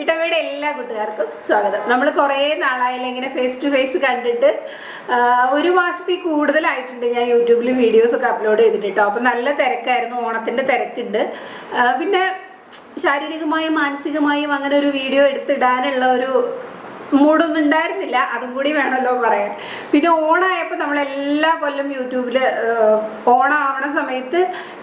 കുട്ടിട്ടമ്മയുടെ എല്ലാ കൂട്ടുകാർക്കും സ്വാഗതം. നമ്മൾ കുറേ നാളായാലും ഇങ്ങനെ ഫേസ് ടു ഫേസ് കണ്ടിട്ട് ഒരു മാസത്തിൽ കൂടുതലായിട്ടുണ്ട് ഞാൻ യൂട്യൂബിൽ വീഡിയോസ് ഒക്കെ അപ്ലോഡ് ചെയ്തിട്ടോ. അപ്പം നല്ല തിരക്കായിരുന്നു, ഓണത്തിൻ്റെ തിരക്കുണ്ട്. പിന്നെ ശാരീരികമായും മാനസികമായും അങ്ങനെ ഒരു വീഡിയോ എടുത്തിടാനുള്ള ഒരു മൂടൊന്നും ഉണ്ടായിരുന്നില്ല, അതും കൂടി വേണമല്ലോ പറയാൻ. പിന്നെ ഓണായപ്പോൾ നമ്മളെല്ലാ കൊല്ലം യൂട്യൂബിൽ ഓണാവണ സമയത്ത്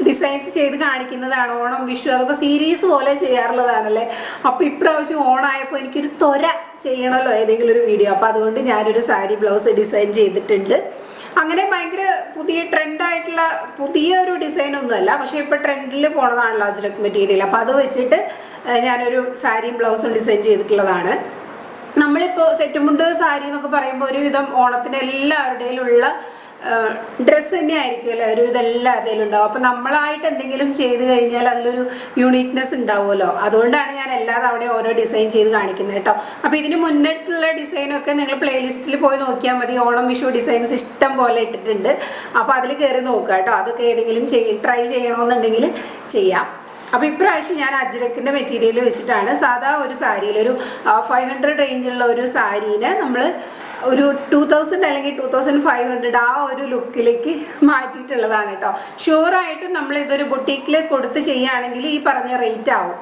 ഡിസൈൻസ് ചെയ്ത് കാണിക്കുന്നതാണ്. ഓണം, വിഷു അതൊക്കെ സീരീസ് പോലെ ചെയ്യാറുള്ളതാണല്ലേ. അപ്പോൾ ഇപ്രാവശ്യം ഓണായപ്പോൾ എനിക്കൊരു ത്വര ചെയ്യണമല്ലോ ഏതെങ്കിലും ഒരു വീഡിയോ. അപ്പോൾ അതുകൊണ്ട് ഞാനൊരു സാരി ബ്ലൗസ് ഡിസൈൻ ചെയ്തിട്ടുണ്ട്. അങ്ങനെ ഭയങ്കര പുതിയ ട്രെൻഡായിട്ടുള്ള പുതിയ ഒരു ഡിസൈനൊന്നുമല്ല, പക്ഷേ ഇപ്പോൾ ട്രെൻഡിൽ പോണതാണല്ലോ അജ്രക് മെറ്റീരിയൽ. അപ്പോൾ അത് വെച്ചിട്ട് ഞാനൊരു സാരിയും ബ്ലൗസും ഡിസൈൻ ചെയ്തിട്ടുള്ളതാണ്. നമ്മളിപ്പോൾ സെറ്റുമുണ്ട് സാരി എന്നൊക്കെ പറയുമ്പോൾ ഒരുവിധം ഓണത്തിന് എല്ലാവരുടെയും ഉള്ള ഡ്രസ്സ് തന്നെ ആയിരിക്കുമല്ലോ, ഒരുവിധം എല്ലാവരുടെയും ഉണ്ടാവും. അപ്പം നമ്മളായിട്ട് എന്തെങ്കിലും ചെയ്ത് കഴിഞ്ഞാൽ അതിലൊരു യൂണീക്നെസ് ഉണ്ടാവുമല്ലോ. അതുകൊണ്ടാണ് ഞാൻ എല്ലാ തവണയും ഓരോ ഡിസൈൻ ചെയ്ത് കാണിക്കുന്നത് കേട്ടോ. അപ്പോൾ ഇതിന് മുന്നിട്ടുള്ള ഡിസൈനൊക്കെ നിങ്ങൾ പ്ലേലിസ്റ്റിൽ പോയി നോക്കിയാൽ മതി. ഓണം വിഷു ഡിസൈൻസ് ഇഷ്ടം പോലെ ഇട്ടിട്ടുണ്ട്. അപ്പോൾ അതിൽ കയറി നോക്കുക കേട്ടോ. അതൊക്കെ ഏതെങ്കിലും ട്രൈ ചെയ്യണമെന്നുണ്ടെങ്കിൽ ചെയ്യാം. അപ്പോൾ ഇപ്രാവശ്യം ഞാൻ അജ്രക്കിൻ്റെ മെറ്റീരിയൽ വെച്ചിട്ടാണ് സാധാ ഒരു സാരിയിൽ ഒരു 500 റേഞ്ചുള്ള ഒരു സാരീനെ നമ്മൾ ഒരു 2000 അല്ലെങ്കിൽ 2500 ആ ഒരു ലുക്കിലേക്ക് മാറ്റിയിട്ടുള്ളതാണ് കേട്ടോ. ഷുവറായിട്ടും നമ്മൾ ഇതൊരു ബൊട്ടീക്കിൽ കൊടുത്ത് ചെയ്യുകയാണെങ്കിൽ ഈ പറഞ്ഞ റേറ്റ് ആവും.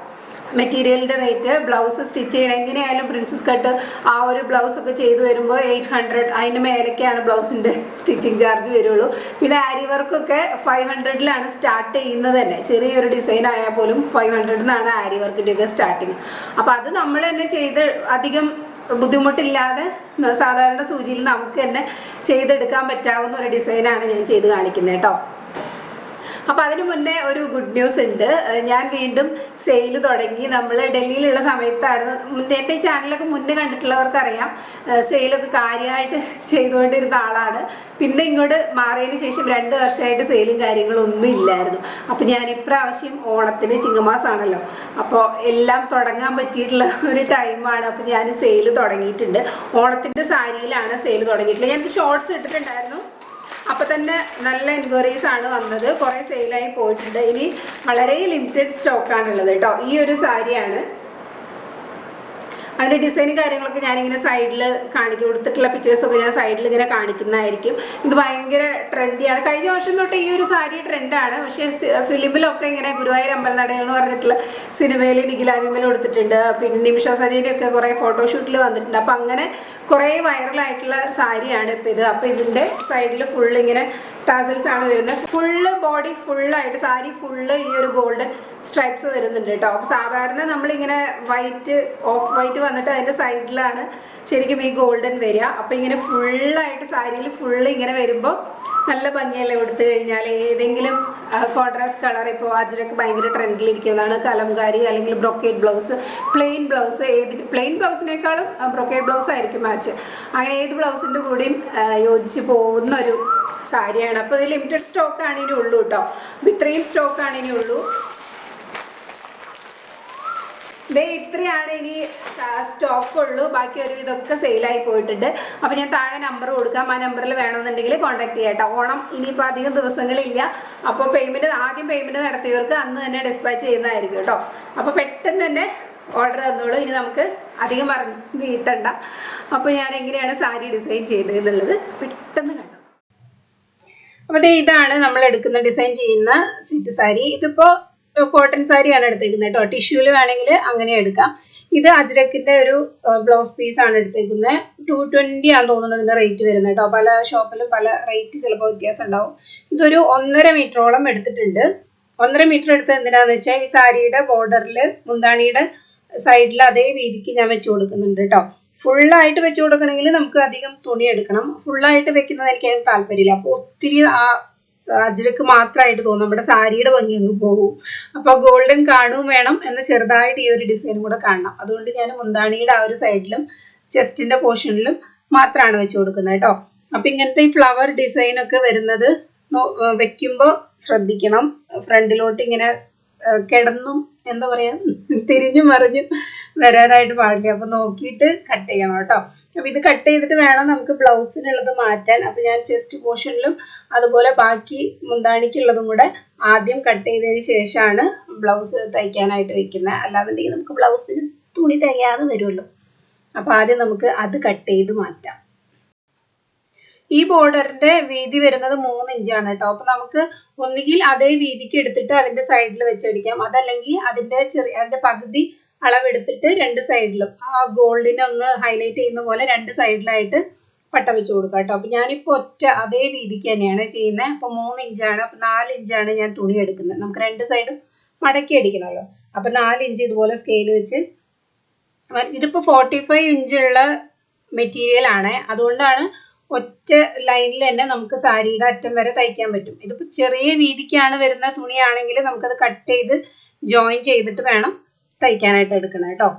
മെറ്റീരിയലിൻ്റെ റേറ്റ്, ബ്ലൗസ് സ്റ്റിച്ച് ചെയ്യണം എങ്ങനെയായാലും പ്രിൻസസ് കട്ട് ആ ഒരു ബ്ലൗസൊക്കെ ചെയ്ത് വരുമ്പോൾ 800, അതിന് മേലേക്കാണ് ബ്ലൗസിൻ്റെ സ്റ്റിച്ചിങ് ചാർജ് വരുള്ളൂ. പിന്നെ ആരി വർക്കൊക്കെ 500-ലാണ് സ്റ്റാർട്ട് ചെയ്യുന്നത് തന്നെ. ചെറിയൊരു ഡിസൈൻ ആയാൽ പോലും 500-ന്നാണ് ആരി വർക്കിൻ്റെയൊക്കെ സ്റ്റാർട്ടിങ്. അപ്പോൾ അത് നമ്മൾ തന്നെ ചെയ്ത് അധികം ബുദ്ധിമുട്ടില്ലാതെ സാധാരണ സൂചിയിൽ നമുക്ക് തന്നെ ചെയ്തെടുക്കാൻ പറ്റാവുന്ന ഒരു ഡിസൈനാണ് ഞാൻ ചെയ്ത് കാണിക്കുന്നത് കേട്ടോ. അപ്പോൾ അതിന് മുന്നേ ഒരു ഗുഡ് ന്യൂസ് ഉണ്ട്. ഞാൻ വീണ്ടും സെയിൽ തുടങ്ങി. നമ്മൾ ഡൽഹിയിലുള്ള സമയത്തായിരുന്നു, എൻ്റെ ഈ ചാനലൊക്കെ മുന്നേ കണ്ടിട്ടുള്ളവർക്കറിയാം, സെയിലൊക്കെ കാര്യമായിട്ട് ചെയ്തുകൊണ്ടിരുന്ന ആളാണ്. പിന്നെ ഇങ്ങോട്ട് മാറിയതിന് ശേഷം 2 വർഷമായിട്ട് സെയിലും കാര്യങ്ങളൊന്നും ഇല്ലായിരുന്നു. അപ്പോൾ ഞാൻ ഇപ്രാവശ്യം ഓണത്തിന് ചിങ്ങമാസമാണല്ലോ, അപ്പോൾ എല്ലാം തുടങ്ങാൻ പറ്റിയിട്ടുള്ള ഒരു ടൈമാണ്. അപ്പോൾ ഞാൻ സെയിൽ തുടങ്ങിയിട്ടുണ്ട്. ഓണത്തിൻ്റെ സാരിയിലാണ് സെയിൽ തുടങ്ങിയിട്ടുള്ളത്. ഞാൻ ഷോർട്സ് ഇട്ടിട്ടുണ്ടായിരുന്നു. അപ്പോൾ തന്നെ നല്ല എൻക്വയറീസ് ആണ് വന്നത്. കുറേ സെയിലായി പോയിട്ടുണ്ട്. ഇനി വളരെ ലിമിറ്റഡ് സ്റ്റോക്കാണുള്ളത് കേട്ടോ. ഈ ഒരു സാരിയാണ്. അതിൻ്റെ ഡിസൈനും കാര്യങ്ങളൊക്കെ ഞാനിങ്ങനെ സൈഡിൽ കൊടുത്തിട്ടുള്ള പിക്ചേഴ്സൊക്കെ ഞാൻ സൈഡിൽ ഇങ്ങനെ കാണിക്കുന്നതായിരിക്കും. ഇത് ഭയങ്കര ട്രെൻഡിയാണ്. കഴിഞ്ഞ വർഷം തൊട്ട് ഈ ഒരു സാരി ട്രെൻഡാണ്. പക്ഷേ ഫിലിമിലൊക്കെ ഇങ്ങനെ ഗുരുവായൂർ അമ്പലനട എന്ന് പറഞ്ഞിട്ടുള്ള സിനിമയിൽ നിഖിലാവിമൽ കൊടുത്തിട്ടുണ്ട്. പിന്നെ നിമിഷ സജീനൊക്കെ കുറേ ഫോട്ടോഷൂട്ടിൽ വന്നിട്ടുണ്ട്. അപ്പം അങ്ങനെ കുറേ വൈറലായിട്ടുള്ള സാരിയാണ് ഇപ്പം ഇത്. അപ്പം ഇതിൻ്റെ സൈഡിൽ ഫുള്ള് ഇങ്ങനെ ടാസൽസ് ആണ് വരുന്നത്. ഫുള്ള് ബോഡി ഫുള്ളായിട്ട് സാരി ഫുള്ള് ഈ ഒരു ഗോൾഡൻ സ്ട്രൈപ്സ് വരുന്നുണ്ട് കേട്ടോ. അപ്പോൾ സാധാരണ നമ്മളിങ്ങനെ ഓഫ് വൈറ്റ് വന്നിട്ട് അതിൻ്റെ സൈഡിലാണ് ശരിക്കും ഈ ഗോൾഡൻ വരിക. അപ്പോൾ ഇങ്ങനെ ഫുള്ളായിട്ട് സാരിയിൽ ഫുള്ള് ഇങ്ങനെ വരുമ്പോൾ നല്ല ഭംഗിയല്ലേ കൊടുത്തു കഴിഞ്ഞാൽ. ഏതെങ്കിലും കോൺട്രാസ്റ്റ് കളർ, ഇപ്പോൾ അജ്രക്ക് ഭയങ്കര ട്രെൻഡിലിരിക്കുന്നതാണ് കലംകാരി അല്ലെങ്കിൽ brocade blouse, plain blouse. Plain ബ്ലൗസിനേക്കാളും ബ്രൊക്കേഡ് ബ്ലൗസ് ആയിരിക്കും മാച്ച്. അങ്ങനെ ഏത് ബ്ലൗസിൻ്റെ കൂടെയും യോജിച്ച് പോകുന്ന ഒരു സാരിയാണ്. അപ്പോൾ ഇത് ലിമിറ്റഡ് സ്റ്റോക്കാണ് ഇനി ഉള്ളൂ കേട്ടോ. അപ്പോൾ ഇത്രയും സ്റ്റോക്കാണ് ഇനി ഉള്ളൂ. ഇത്രയാണ് ഇനി സ്റ്റോക്ക് ഉള്ളൂ. ബാക്കി ഒരു ഇതൊക്കെ സെയിലായി പോയിട്ടുണ്ട്. അപ്പോൾ ഞാൻ താഴെ നമ്പർ കൊടുക്കാം. ആ നമ്പറിൽ വേണമെന്നുണ്ടെങ്കിൽ കോൺടാക്ട് ചെയ്യാം കേട്ടോ. ഓണം ഇനിയിപ്പോൾ അധികം ദിവസങ്ങളില്ല. അപ്പോൾ ആദ്യം പേയ്മെൻറ്റ് നടത്തിയവർക്ക് അന്ന് തന്നെ ഡിസ്പാച്ച് ചെയ്യുന്നതായിരിക്കും കേട്ടോ. അപ്പോൾ പെട്ടെന്ന് തന്നെ ഓർഡർ തന്നോളൂ. ഇനി നമുക്ക് അധികം നീട്ടണ്ട. അപ്പോൾ ഞാൻ എങ്ങനെയാണ് സാരി ഡിസൈൻ ചെയ്തത് എന്നുള്ളത് പെട്ടെന്ന് കണ്ടു. അപ്പോൾ ഇതാണ് നമ്മൾ എടുക്കുന്ന ഡിസൈൻ ചെയ്യുന്ന സെറ്റ് സാരി. ഇതിപ്പോൾ കോട്ടൺ സാരിയാണ് എടുത്തേക്കുന്നത് കേട്ടോ. ടിഷ്യൂല് വേണമെങ്കിൽ അങ്ങനെ എടുക്കാം. ഇത് അജ്രക്കിൻ്റെ ഒരു ബ്ലൗസ് പീസാണ് എടുത്തേക്കുന്നത്. 220 ആണെന്ന് തോന്നുന്നു ഇതിൻ്റെ റേറ്റ് വരുന്നത് കേട്ടോ. പല ഷോപ്പിലും പല റേറ്റ് ചിലപ്പോൾ വ്യത്യാസം ഉണ്ടാവും. ഇതൊരു 1.5 മീറ്ററോളം എടുത്തിട്ടുണ്ട്. 1.5 മീറ്റർ എടുത്തത് എന്തിനാണെന്ന് വെച്ചാൽ ഈ സാരിയുടെ ബോർഡറിൽ മുന്താണിയുടെ സൈഡിൽ അതേ വീതിക്ക് ഞാൻ വെച്ച് കൊടുക്കുന്നുണ്ട് കേട്ടോ. ഫുള്ളായിട്ട് വെച്ച് കൊടുക്കണമെങ്കിൽ നമുക്ക് അധികം തുണി എടുക്കണം. ഫുള്ളായിട്ട് വെക്കുന്നത് എനിക്ക് അതിന് താല്പര്യമില്ല. അപ്പോൾ ഒത്തിരി ആ അജ്രക്ക് മാത്രമായിട്ട് തോന്നും, നമ്മുടെ സാരിയുടെ ഭംഗി അങ്ങ് പോകും. അപ്പോൾ ഗോൾഡൻ കാണുകയും വേണം, എന്നാൽ ചെറുതായിട്ട് ഈ ഒരു ഡിസൈനും കൂടെ കാണണം. അതുകൊണ്ട് ഞാൻ മുന്താണിയുടെ ആ ഒരു സൈഡിലും ചെസ്റ്റിൻ്റെ പോർഷനിലും മാത്രമാണ് വെച്ച് കൊടുക്കുന്നത് കേട്ടോ. അപ്പം ഇങ്ങനത്തെ ഈ ഫ്ലവർ ഡിസൈനൊക്കെ വരുന്നത് വെക്കുമ്പോൾ ശ്രദ്ധിക്കണം. ഫ്രണ്ടിലോട്ട് ഇങ്ങനെ കിടന്നും എന്താ പറയുക തിരിഞ്ഞും മറിഞ്ഞും വരാനായിട്ട് പാടില്ല. അപ്പോൾ നോക്കിയിട്ട് കട്ട് ചെയ്യണം കേട്ടോ. അപ്പോൾ ഇത് കട്ട് ചെയ്തിട്ട് വേണം നമുക്ക് ബ്ലൗസിനുള്ളത് മാറ്റാൻ. അപ്പോൾ ഞാൻ ചെസ്റ്റ് പോർഷനിലും അതുപോലെ ബാക്കി മുന്താണിക്കുള്ളതും കൂടെ ആദ്യം കട്ട് ചെയ്തതിന് ശേഷമാണ് ബ്ലൗസ് തയ്ക്കാനായിട്ട് വെക്കുന്നത്. അല്ലാന്നുണ്ടെങ്കിൽ നമുക്ക് ബ്ലൗസിന് തുണി തികയാതെ വരുമല്ലോ. അപ്പോൾ ആദ്യം നമുക്ക് അത് കട്ട് ചെയ്ത് മാറ്റാം. ഈ ബോർഡറിന്റെ വീതി വരുന്നത് 3 ഇഞ്ചാണ് കേട്ടോ. അപ്പൊ നമുക്ക് ഒന്നുകിൽ അതേ വീതിക്ക് എടുത്തിട്ട് അതിന്റെ സൈഡിൽ വെച്ചടിക്കാം, അതല്ലെങ്കിൽ അതിന്റെ പകുതി അളവെടുത്തിട്ട് 2 സൈഡിലും ആ ഗോൾഡിനെ ഒന്ന് ഹൈലൈറ്റ് ചെയ്യുന്ന പോലെ 2 സൈഡിലായിട്ട് പട്ട വെച്ച് കൊടുക്കാം കേട്ടോ. അപ്പൊ ഞാനിപ്പോൾ അതേ വീതിക്ക് തന്നെയാണ് ചെയ്യുന്നത്. അപ്പൊ 3 ഇഞ്ചാണ്, അപ്പൊ 4 ഇഞ്ചാണ് ഞാൻ തുണി എടുക്കുന്നത്. നമുക്ക് 2 സൈഡും മടക്കി അടിക്കണമല്ലോ. അപ്പൊ 4 ഇഞ്ച് ഇതുപോലെ സ്കെയിൽ വെച്ച്, ഇതിപ്പോ 45 ഇഞ്ചുള്ള മെറ്റീരിയൽ ആണ്, അതുകൊണ്ടാണ് ഒറ്റ ലൈനിൽ തന്നെ നമുക്ക് സാരിയുടെ അറ്റം വരെ തയ്ക്കാൻ പറ്റും. ഇതിപ്പോൾ ചെറിയ വീതിക്കാണ് വരുന്ന തുണിയാണെങ്കിൽ നമുക്കത് കട്ട് ചെയ്ത് ജോയിൻ ചെയ്തിട്ട് വേണം തയ്ക്കാനായിട്ട് എടുക്കണം കേട്ടോ.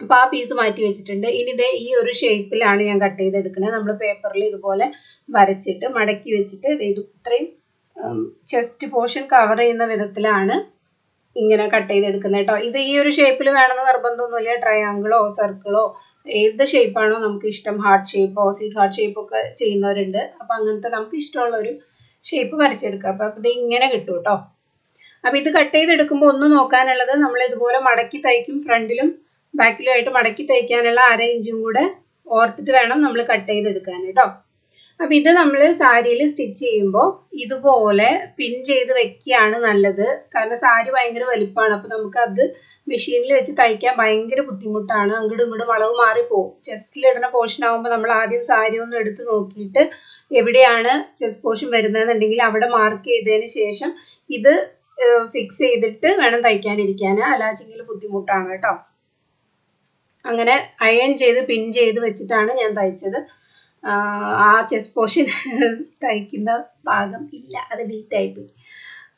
അപ്പോൾ ആ പീസ് മാറ്റി വെച്ചിട്ടുണ്ട്. ഇനി ഇതേ ഈ ഒരു ഷേപ്പിലാണ് ഞാൻ കട്ട് ചെയ്തെടുക്കുന്നത്. നമ്മൾ പേപ്പറിൽ ഇതുപോലെ വരച്ചിട്ട് മടക്കി വെച്ചിട്ട് ഇത് ഇത്രയും ചെസ്റ്റ് പോർഷൻ കവർ ചെയ്യുന്ന വിധത്തിലാണ് ഇങ്ങനെ കട്ട് ചെയ്തെടുക്കുന്നത് കേട്ടോ. ഇത് ഈ ഒരു ഷേപ്പിൽ വേണമെന്ന് നിർബന്ധമൊന്നുമില്ല. ട്രയാങ്കിളോ സർക്കിളോ ഏത് ഷേപ്പാണോ നമുക്ക് ഇഷ്ടം, ഹാർട്ട് ഷേപ്പോ സീറ്റ് ഹാർട്ട് ഷേപ്പൊക്കെ ചെയ്യുന്നവരുണ്ട്. അപ്പം അങ്ങനത്തെ നമുക്ക് ഇഷ്ടമുള്ള ഒരു ഷേപ്പ് വരച്ചെടുക്കുക. അപ്പം ഇത് ഇങ്ങനെ കിട്ടും കേട്ടോ. അപ്പം ഇത് കട്ട് ചെയ്തെടുക്കുമ്പോൾ ഒന്ന് നോക്കാനുള്ളത്, നമ്മൾ ഇതുപോലെ മടക്കി തയ്ക്കും, ഫ്രണ്ടിലും ബാക്കിലും ആയിട്ട് മടക്കി തയ്ക്കാനുള്ള 1/2 ഇഞ്ചും കൂടെ ഓർത്തിട്ട് വേണം നമ്മൾ കട്ട് ചെയ്തെടുക്കാൻ കേട്ടോ. അപ്പം ഇത് നമ്മൾ സാരിയിൽ സ്റ്റിച്ച് ചെയ്യുമ്പോൾ ഇതുപോലെ പിൻ ചെയ്ത് വെക്കുകയാണ് നല്ലത്. കാരണം സാരി ഭയങ്കര വലിപ്പമാണ്. അപ്പം നമുക്കത് മെഷീനിൽ വെച്ച് തയ്ക്കാൻ ഭയങ്കര ബുദ്ധിമുട്ടാണ്. അങ്ങോട്ടും ഇങ്ങോട്ടും വളവ് മാറിപ്പോവും. ചെസ്റ്റിലിടുന്ന പോർഷൻ ആകുമ്പോൾ നമ്മൾ ആദ്യം സാരി ഒന്ന് എടുത്ത് നോക്കിയിട്ട് എവിടെയാണ് ചെസ്റ്റ് പോർഷൻ വരുന്നതെന്നുണ്ടെങ്കിൽ അവിടെ മാർക്ക് ചെയ്തതിന് ശേഷം ഇത് ഫിക്സ് ചെയ്തിട്ട് വേണം തയ്ക്കാനിരിക്കാൻ. അല്ലാച്ചെങ്കിൽ ബുദ്ധിമുട്ടാണ് കേട്ടോ. അങ്ങനെ അയൺ ചെയ്ത് പിൻ ചെയ്ത് വെച്ചിട്ടാണ് ഞാൻ തയ്ച്ചത്. ആ ചെസ്റ്റ് പോർഷൻ തയ്ക്കുന്ന ഭാഗം ഇല്ല, അത് ഡിലീറ്റായിപ്പോയി.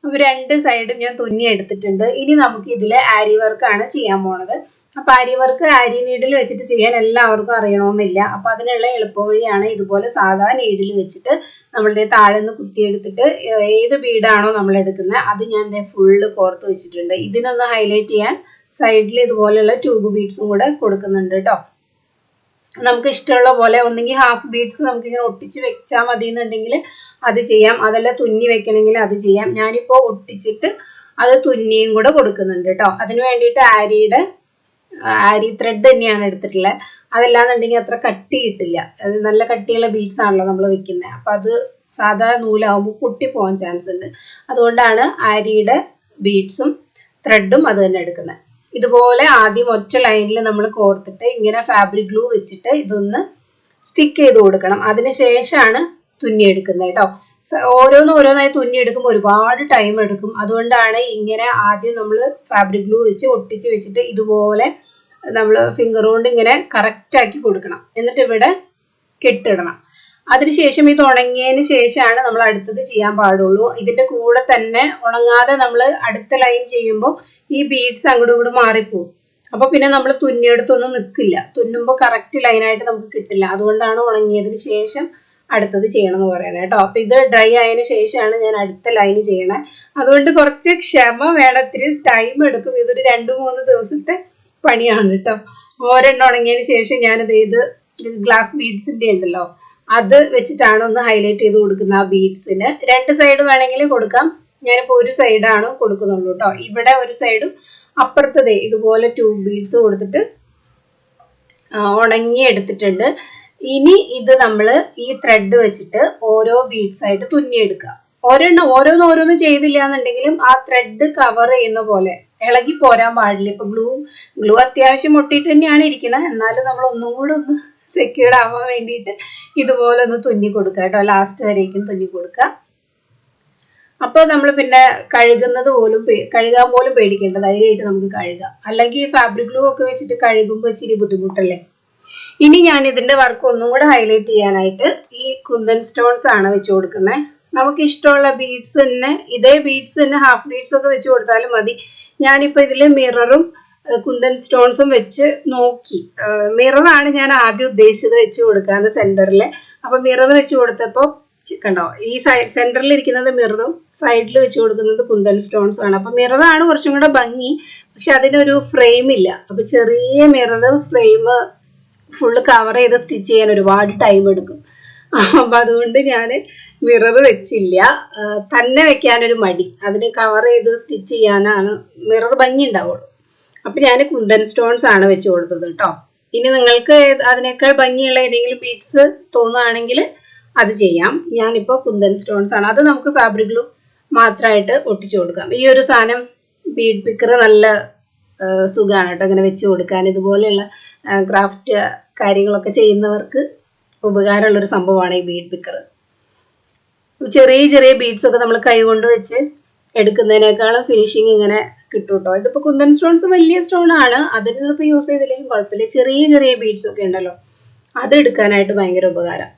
അപ്പോൾ 2 സൈഡും ഞാൻ തുന്നി എടുത്തിട്ടുണ്ട്. ഇനി നമുക്ക് ഇതിൽ ആരി വർക്കാണ് ചെയ്യാൻ പോണത്. അപ്പോൾ ആരി വർക്ക് ആരി നീഡിൽ വെച്ചിട്ട് ചെയ്യാൻ എല്ലാവർക്കും അറിയണമെന്നില്ല. അപ്പോൾ അതിനുള്ള എളുപ്പവഴിയാണ് ഇതുപോലെ സാധാ നീഡിൽ വെച്ചിട്ട് നമ്മളുടെ താഴെ നിന്ന് കുത്തിയെടുത്തിട്ട് ഏത് ബീഡാണോ നമ്മൾ എടുക്കുന്നത് അത് ഞാൻ ഫുള്ള് കോർത്ത് വെച്ചിട്ടുണ്ട്. ഇതിനൊന്ന് ഹൈലൈറ്റ് ചെയ്യാൻ സൈഡിൽ ഇതുപോലെയുള്ള ട്യൂബ് ബീഡ്സും കൂടെ കൊടുക്കുന്നുണ്ട് കേട്ടോ. നമുക്ക് ഇഷ്ടമുള്ള പോലെ ഒന്നെങ്കിൽ ഹാഫ് ബീഡ്സ് നമുക്കിങ്ങനെ ഒട്ടിച്ച് വെച്ചാൽ മതി എന്നുണ്ടെങ്കിൽ അത് ചെയ്യാം, അതല്ല തുന്നി വെക്കണമെങ്കിൽ അത് ചെയ്യാം. ഞാനിപ്പോൾ ഒട്ടിച്ചിട്ട് അത് തുന്നിയും കൂടെ കൊടുക്കുന്നുണ്ട് കേട്ടോ. അതിന് വേണ്ടിയിട്ട് ആരി ത്രെഡ് തന്നെയാണ് എടുത്തിട്ടുള്ളത്. അതല്ലാന്നുണ്ടെങ്കിൽ അത്ര കട്ടി കിട്ടില്ല, അത് നല്ല കട്ടിയുള്ള ബീഡ്സ് ആണല്ലോ നമ്മൾ വെക്കുന്നത്. അപ്പം അത് സാധാ നൂലാവുമ്പോൾ പൊട്ടിപ്പോകാൻ ചാൻസ് ഉണ്ട്. അതുകൊണ്ടാണ് ആരിയുടെ ബീഡ്സും ത്രെഡും അത് തന്നെ എടുക്കുന്നത്. ഇതുപോലെ ആദ്യം ഒറ്റ ലൈനിൽ നമ്മൾ കോർത്തിട്ട് ഇങ്ങനെ ഫാബ്രിക് ഗ്ലൂ വെച്ചിട്ട് ഇതൊന്ന് സ്റ്റിക്ക് ചെയ്ത് കൊടുക്കണം. അതിനുശേഷമാണ് തുന്നിയെടുക്കുന്നത് കേട്ടോ. ഓരോന്നായി തുന്നിയെടുക്കുമ്പോൾ ഒരുപാട് ടൈം എടുക്കും. അതുകൊണ്ടാണ് ഇങ്ങനെ ആദ്യം നമ്മൾ ഫാബ്രിക് ഗ്ലൂ വെച്ച് ഒട്ടിച്ച് വെച്ചിട്ട് ഇതുപോലെ നമ്മൾ ഫിംഗർ കൊണ്ട് ഇങ്ങനെ കറക്റ്റാക്കി കൊടുക്കണം. എന്നിട്ട് ഇവിടെ കെട്ടിടണം. അതിനുശേഷം ഇത് ഉണങ്ങിയതിന് ശേഷമാണ് നമ്മൾ അടുത്തത് ചെയ്യാൻ പാടുള്ളൂ. ഇതിന്റെ കൂടെ തന്നെ ഉണങ്ങാതെ നമ്മൾ അടുത്ത ലൈൻ ചെയ്യുമ്പോൾ ഈ ബീഡ്സ് അങ്ങോട്ടും ഇങ്ങോട്ടും മാറിപ്പോവും. അപ്പോൾ പിന്നെ നമ്മൾ തുന്നിയെടുത്തൊന്നും നിൽക്കില്ല, തുന്നുമ്പോൾ കറക്റ്റ് ലൈനായിട്ട് നമുക്ക് കിട്ടില്ല. അതുകൊണ്ടാണ് ഉണങ്ങിയതിന് ശേഷം അടുത്തത് ചെയ്യണമെന്ന് പറയണേ കേട്ടോ. അപ്പം ഇത് ഡ്രൈ ആയതിന് ശേഷമാണ് ഞാൻ അടുത്ത ലൈൻ ചെയ്യണേ. അതുകൊണ്ട് കുറച്ച് ക്ഷമ വേണം, ഇത്തിരി ടൈം എടുക്കും. ഇതൊരു 2-3 ദിവസത്തെ പണിയാണ് കേട്ടോ. ഒരെണ്ണം ഉണങ്ങിയതിന് ശേഷം ഞാനത് ഗ്ലാസ് ബീഡ്സിൻ്റെ ഉണ്ടല്ലോ അത് വെച്ചിട്ടാണ് ഒന്ന് ഹൈലൈറ്റ് ചെയ്ത് കൊടുക്കുന്നത്. ആ ബീഡ്സിന് 2 സൈഡ് വേണമെങ്കിൽ കൊടുക്കാം. ഞാനിപ്പോൾ ഒരു സൈഡാണ് കൊടുക്കുന്നുള്ളൂ കേട്ടോ. ഇവിടെ ഒരു സൈഡും അപ്പുറത്തതേ ഇതുപോലെ ട്യൂബ് ബീഡ്സ് കൊടുത്തിട്ട് ഉണങ്ങി എടുത്തിട്ടുണ്ട്. ഇനി ഇത് നമ്മൾ ഈ ത്രെഡ് വെച്ചിട്ട് ഓരോ ബീഡ്സ് ആയിട്ട് തുന്നിയെടുക്കുക. ഓരോന്ന് ചെയ്തില്ല എന്നുണ്ടെങ്കിലും ആ ത്രെഡ് കവർ ചെയ്യുന്ന പോലെ ഇളകി പോരാൻ പാടില്ല. ഇപ്പൊ ഗ്ലൂ അത്യാവശ്യം ഒട്ടിയിട്ട് തന്നെയാണ് ഇരിക്കുന്നത്, എന്നാലും നമ്മൾ ഒന്നും കൂടെ ഒന്ന് സെക്യൂർഡ് ആവാൻ വേണ്ടിയിട്ട് ഇതുപോലെ ഒന്ന് തുന്നി കൊടുക്കുക കേട്ടോ. ലാസ്റ്റ് വരേക്കും തുന്നി കൊടുക്കുക. അപ്പോൾ നമ്മൾ പിന്നെ കഴുകാൻ പോലും പേടിക്കേണ്ട, ധൈര്യമായിട്ട് നമുക്ക് കഴുകാം. അല്ലെങ്കിൽ ഫാബ്രിക് ഗ്ലൂ ഒക്കെ വെച്ചിട്ട് കഴുകുമ്പോൾ ഇച്ചിരി ബുദ്ധിമുട്ടല്ലേ. ഇനി ഞാൻ ഇതിന്റെ വർക്ക് ഒന്നും കൂടെ ഹൈലൈറ്റ് ചെയ്യാനായിട്ട് ഈ കുന്തൻ സ്റ്റോൺസ് ആണ് വെച്ച് കൊടുക്കുന്നത്. നമുക്ക് ഇഷ്ടമുള്ള ബീഡ്സ് തന്നെ, ഇതേ ബീഡ്സ് തന്നെ ഹാഫ് ബീഡ്സ് ഒക്കെ വെച്ച് കൊടുത്താലും മതി. ഞാനിപ്പോൾ ഇതിൽ മിററും കുന്തൻ സ്റ്റോൺസും വെച്ച് നോക്കി. മിററാണ് ഞാൻ ആദ്യം ഉദ്ദേശിച്ചത് വെച്ച് കൊടുക്കാന്ന് സെന്ററിൽ. അപ്പൊ മിറർ വെച്ച് കൊടുത്തപ്പോൾ കണ്ടോ, ഈ സെന്ററിൽ ഇരിക്കുന്നത് മിററും സൈഡിൽ വെച്ച് കൊടുക്കുന്നത് കുന്തൻ സ്റ്റോൺസ് ആണ്. അപ്പൊ മിററാണ് കുറച്ചും കൂടെ ഭംഗി, പക്ഷെ അതിനൊരു ഫ്രെയിം ഇല്ല. അപ്പൊ ചെറിയ മിറർ ഫ്രെയിം ഫുള്ള് കവർ ചെയ്ത് സ്റ്റിച്ച് ചെയ്യാൻ ഒരുപാട് ടൈം എടുക്കും. അപ്പം അതുകൊണ്ട് ഞാൻ മിറർ വെച്ചില്ല. തന്നെ വെക്കാനൊരു മടി, അതിന് കവർ ചെയ്ത് സ്റ്റിച്ച് ചെയ്യാനാണ് മിറർ ഭംഗി ഉണ്ടാവുള്ളൂ. അപ്പം ഞാൻ കുന്തൻ സ്റ്റോൺസ് ആണ് വെച്ച് കൊടുത്തത് കേട്ടോ. ഇനി നിങ്ങൾക്ക് അതിനേക്കാൾ ഭംഗിയുള്ള ഏതെങ്കിലും ബീഡ്സ് തോന്നുകയാണെങ്കിൽ അത് ചെയ്യാം. ഞാനിപ്പോൾ കുന്തൻ സ്റ്റോൺസ് ആണ്. അത് നമുക്ക് ഫാബ്രിക് ഗ്ലൂ മാത്രമായിട്ട് ഒട്ടിച്ചു കൊടുക്കാം. ഈ ഒരു സാധനം ബീഡ് പിക്കർ നല്ല സുഖമാണ് കേട്ടോ ഇങ്ങനെ വെച്ച് കൊടുക്കാൻ. ഇതുപോലെയുള്ള ക്രാഫ്റ്റ് കാര്യങ്ങളൊക്കെ ചെയ്യുന്നവർക്ക് ഉപകാരമുള്ളൊരു സംഭവമാണ് ഈ ബീഡ് പിക്കർ. ചെറിയ ചെറിയ ബീഡ്സ് ഒക്കെ നമ്മൾ കൈ കൊണ്ട് വെച്ച് എടുക്കുന്നതിനേക്കാളും ഫിനിഷിങ് ഇങ്ങനെ കിട്ടും കേട്ടോ. ഇതിപ്പോൾ കുന്തൻ സ്റ്റോൺസ് വലിയ സ്റ്റോൺ ആണ്, അതിനിപ്പോൾ യൂസ് ചെയ്തില്ലെങ്കിലും കുഴപ്പമില്ല. ചെറിയ ചെറിയ ബീഡ്സ് ഒക്കെ ഉണ്ടല്ലോ, അത് എടുക്കാനായിട്ട് ഭയങ്കര ഉപകാരം.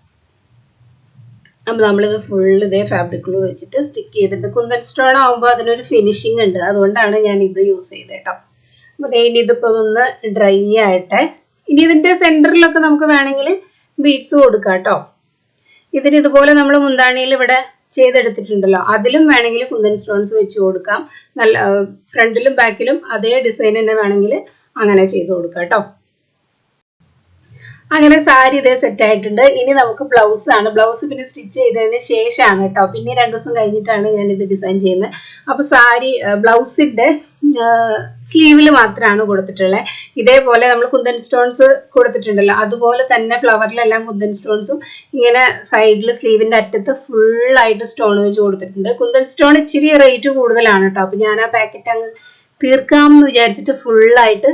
അപ്പോൾ നമ്മളിത് ഫുൾ ഇതേ ഫാബ്രിക് ഗ്ലൂ വെച്ചിട്ട് സ്റ്റിക്ക് ചെയ്തിട്ട്, കുന്തൻ സ്റ്റോൺ ആകുമ്പോൾ അതിനൊരു ഫിനിഷിങ് ഉണ്ട്, അതുകൊണ്ടാണ് ഞാൻ ഇത് യൂസ് ചെയ്തത് കേട്ടോ. അപ്പോൾ ഇനി ഇതിപ്പോൾ ഇതൊന്ന് ഡ്രൈ ആയിട്ടെ. ഇനി ഇതിൻ്റെ സെൻറ്ററിലൊക്കെ നമുക്ക് വേണമെങ്കിൽ ബീഡ്സ് കൊടുക്കാം കേട്ടോ. ഇതിന് ഇതുപോലെ നമ്മൾ മുന്താണിയിൽ ഇവിടെ ചെയ്തെടുത്തിട്ടുണ്ടല്ലോ, അതിലും വേണമെങ്കിൽ കുന്തൻ സ്റ്റോൺസ് വെച്ച് കൊടുക്കാം. നല്ല ഫ്രണ്ടിലും ബാക്കിലും അതേ ഡിസൈൻ തന്നെ വേണമെങ്കിൽ അങ്ങനെ ചെയ്ത് കൊടുക്കാം കേട്ടോ. അങ്ങനെ സാരി ഇതേ സെറ്റ് ആയിട്ടുണ്ട്. ഇനി നമുക്ക് ബ്ലൗസ് ആണ്. ബ്ലൗസ് പിന്നെ സ്റ്റിച്ച് ചെയ്തതിന് ശേഷമാണ് കേട്ടോ, പിന്നെ 2 ദിവസം കഴിഞ്ഞിട്ടാണ് ഞാൻ ഇത് ഡിസൈൻ ചെയ്യുന്നത്. അപ്പോൾ സാരി ബ്ലൗസിന്റെ സ്ലീവിൽ മാത്രമാണ് കൊടുത്തിട്ടുള്ളത്. ഇതേപോലെ നമ്മൾ കുന്തൻ സ്റ്റോൺസ് കൊടുത്തിട്ടുണ്ടല്ലോ, അതുപോലെ തന്നെ ഫ്ലവറിലെല്ലാം കുന്തൻ സ്റ്റോൺസും ഇങ്ങനെ സൈഡിൽ സ്ലീവിന്റെ അറ്റത്ത് ഫുള്ളായിട്ട് സ്റ്റോൺ വെച്ച് കൊടുത്തിട്ടുണ്ട്. കുന്തൻ സ്റ്റോൺ ഇച്ചിരി റേറ്റ് കൂടുതലാണ് കേട്ടോ. അപ്പോൾ ഞാൻ ആ പാക്കറ്റ് അങ്ങ് തീർക്കാമെന്ന് വിചാരിച്ചിട്ട് ഫുള്ളായിട്ട്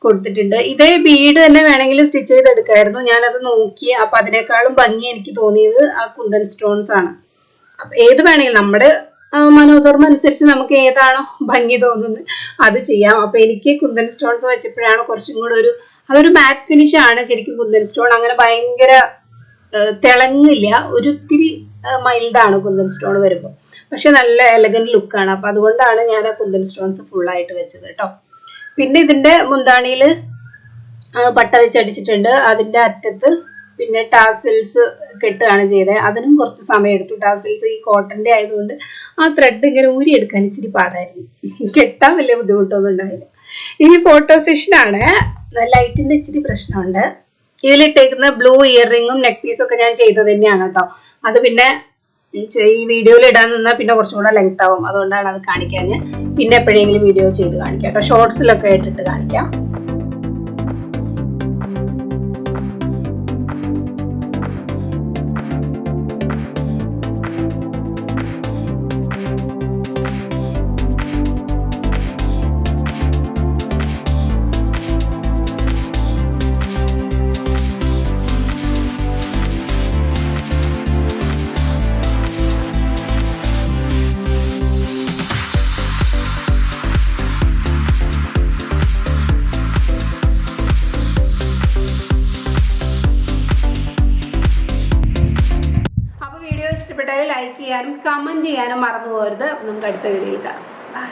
കൊടുത്തിട്ടുണ്ട്. ഇതേ ബീഡ് തന്നെ വേണമെങ്കിൽ സ്റ്റിച്ച് ചെയ്തെടുക്കായിരുന്നു. ഞാനത് നോക്കി, അപ്പൊ അതിനേക്കാളും ഭംഗി എനിക്ക് തോന്നിയത് ആ കുന്തൻ സ്റ്റോൺസ് ആണ്. അപ്പൊ ഏത് വേണമെങ്കിലും നമ്മുടെ മനോധർമ്മം അനുസരിച്ച് നമുക്ക് ഏതാണോ ഭംഗി തോന്നുന്നത് അത് ചെയ്യാം. അപ്പൊ എനിക്ക് കുന്തൻ സ്റ്റോൺസ് വെച്ചപ്പോഴാണ് കുറച്ചും കൂടെ അതൊരു മാറ്റ് ഫിനിഷ് ആണ് ശരിക്കും. കുന്തൻ സ്റ്റോൺ അങ്ങനെ ഭയങ്കര തിളങ്ങില്ല, ഒരിത്തിരി മൈൽഡാണ് കുന്തൻ സ്റ്റോൺ വരുമ്പോൾ, പക്ഷെ നല്ല എലഗന്റ് ലുക്കാണ്. അപ്പൊ അതുകൊണ്ടാണ് ഞാൻ ആ കുന്തൻ സ്റ്റോൺസ് ഫുള്ളായിട്ട് വെച്ചത് കേട്ടോ. പിന്നെ ഇതിന്റെ മുന്താണിയിൽ പട്ട വെച്ച് അടിച്ചിട്ടുണ്ട്. അതിന്റെ അറ്റത്ത് പിന്നെ ടാസിൽസ് കെട്ടുകയാണ് ചെയ്തത്. അതിനും കുറച്ച് സമയം എടുത്തു. ടാസിൽസ് ഈ കോട്ടന്റെ ആയതുകൊണ്ട് ആ ത്രെഡ് ഇങ്ങനെ ഊരിയെടുക്കാൻ ഇച്ചിരി പാടായിരുന്നു. കെട്ടാൻ വലിയ ബുദ്ധിമുട്ടൊന്നും ഉണ്ടായില്ല. ഇനി ഫോട്ടോ സെഷനാണ്. ലൈറ്റിന്റെ ഇച്ചിരി പ്രശ്നമുണ്ട്. ഇതിലിട്ടേക്കുന്ന ബ്ലൂ ഇയർ റിങ്ങും നെക്ക് പീസും ഒക്കെ ഞാൻ ചെയ്തത് തന്നെയാണ് കേട്ടോ. അത് പിന്നെ ഈ വീഡിയോയിൽ ഇടാൻ നിന്നാൽ പിന്നെ കുറച്ചും കൂടെ ലെങ്ത് ആവും, അതുകൊണ്ടാണ് അത് കാണിക്കാൻ. പിന്നെ എപ്പോഴെങ്കിലും വീഡിയോ ചെയ്ത് കാണിക്കാം കേട്ടോ, ഷോർട്സിലൊക്കെ ഇട്ടിട്ട് കാണിക്കാം. ഇഷ്ടപ്പെട്ടാൽ ലൈക്ക് ചെയ്യാനും കമന്റ് ചെയ്യാനും മറന്നു പോകരുത്. നമുക്ക് അടുത്ത വീഡിയോയിൽ കാണാം. ബൈ.